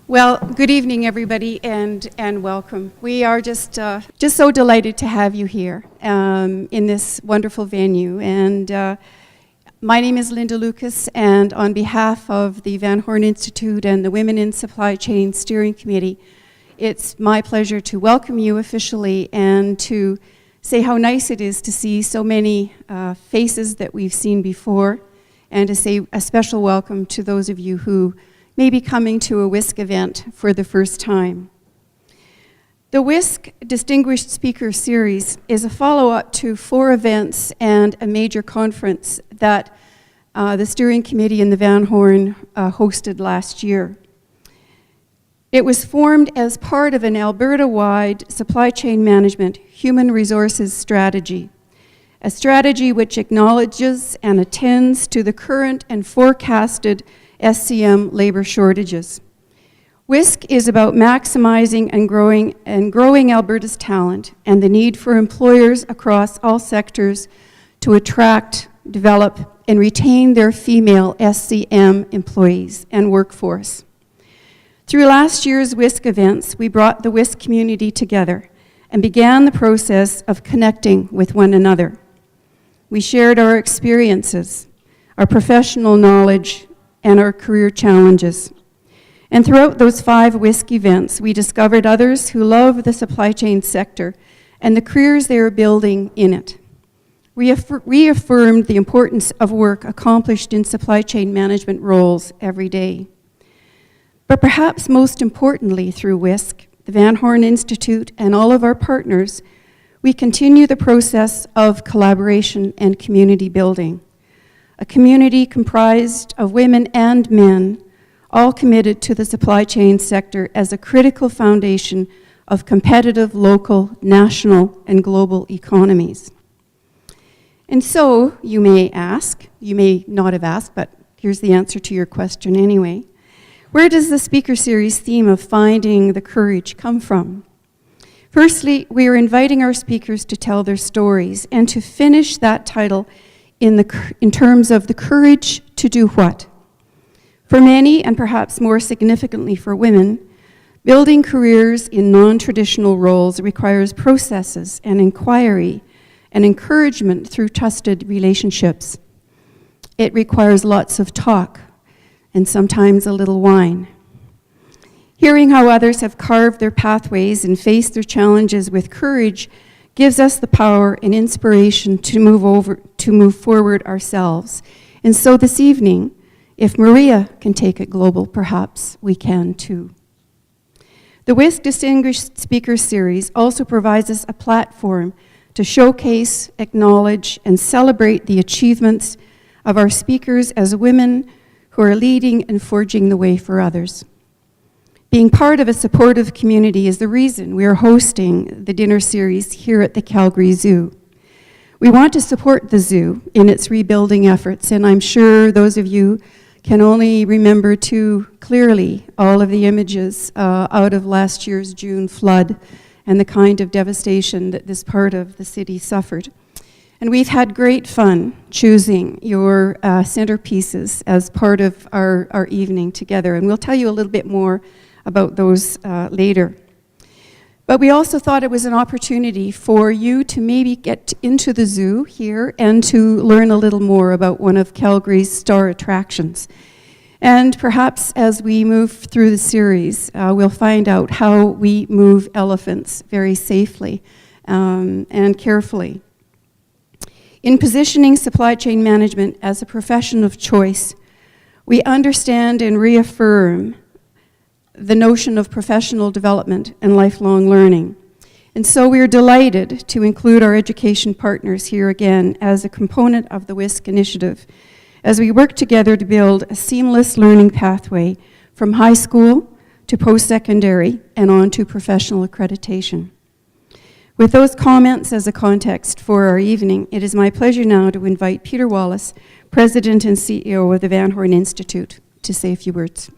Well, good evening, everybody, and welcome. We are just so delighted to have you here in this wonderful venue. And my name is Linda Lucas, and on behalf of the Van Horn Institute and the Women in Supply Chain Steering Committee, it's my pleasure to welcome you officially and to say how nice it is to see so many faces that we've seen before, and to say a special welcome to those of you who may be coming to a WISC event for the first time. The WISC Distinguished Speaker Series is a follow-up to 4 events and a major conference that the steering committee in the Van Horn hosted last year. It was formed as part of an Alberta-wide supply chain management human resources strategy, a strategy which acknowledges and attends to the current and forecasted SCM labor shortages. WISC is about maximizing and growing Alberta's talent and the need for employers across all sectors to attract, develop, and retain their female SCM employees and workforce. Through last year's WISC events, we brought the WISC community together and began the process of connecting with one another. We shared our experiences, our professional knowledge, and our career challenges. And throughout those 5 WISC events, we discovered others who love the supply chain sector and the careers they are building in it. We reaffirmed the importance of work accomplished in supply chain management roles every day. But perhaps most importantly, through WISC, the Van Horn Institute, and all of our partners, we continue the process of collaboration and community building. A community comprised of women and men, all committed to the supply chain sector as a critical foundation of competitive local, national, and global economies. And so, you may ask, you may not have asked, but here's the answer to your question anyway. Where does the speaker series theme of finding the courage come from? Firstly, we are inviting our speakers to tell their stories and to finish that title in terms of the courage to do what? For many, and perhaps more significantly for women, building careers in non-traditional roles requires processes and inquiry and encouragement through trusted relationships. It requires lots of talk and sometimes a little wine. Hearing how others have carved their pathways and faced their challenges with courage gives us the power and inspiration to move forward ourselves. And so this evening, if Maria can take it global, perhaps we can too. The WISC Distinguished Speaker Series also provides us a platform to showcase, acknowledge, and celebrate the achievements of our speakers as women who are leading and forging the way for others. Being part of a supportive community is the reason we are hosting the dinner series here at the Calgary Zoo. We want to support the zoo in its rebuilding efforts, and I'm sure those of you can only remember too clearly all of the images out of last year's June flood and the kind of devastation that this part of the city suffered. And we've had great fun choosing your centerpieces as part of our evening together, and we'll tell you a little bit more about those later. But we also thought it was an opportunity for you to maybe get into the zoo here and to learn a little more about one of Calgary's star attractions. And perhaps as we move through the series, we'll find out how we move elephants very safely and carefully. In positioning supply chain management as a profession of choice, we understand and reaffirm the notion of professional development and lifelong learning. And so we are delighted to include our education partners here again as a component of the WISC initiative as we work together to build a seamless learning pathway from high school to post-secondary and on to professional accreditation. With those comments as a context for our evening, it is my pleasure now to invite Peter Wallace, President and CEO of the Van Horn Institute, to say a few words.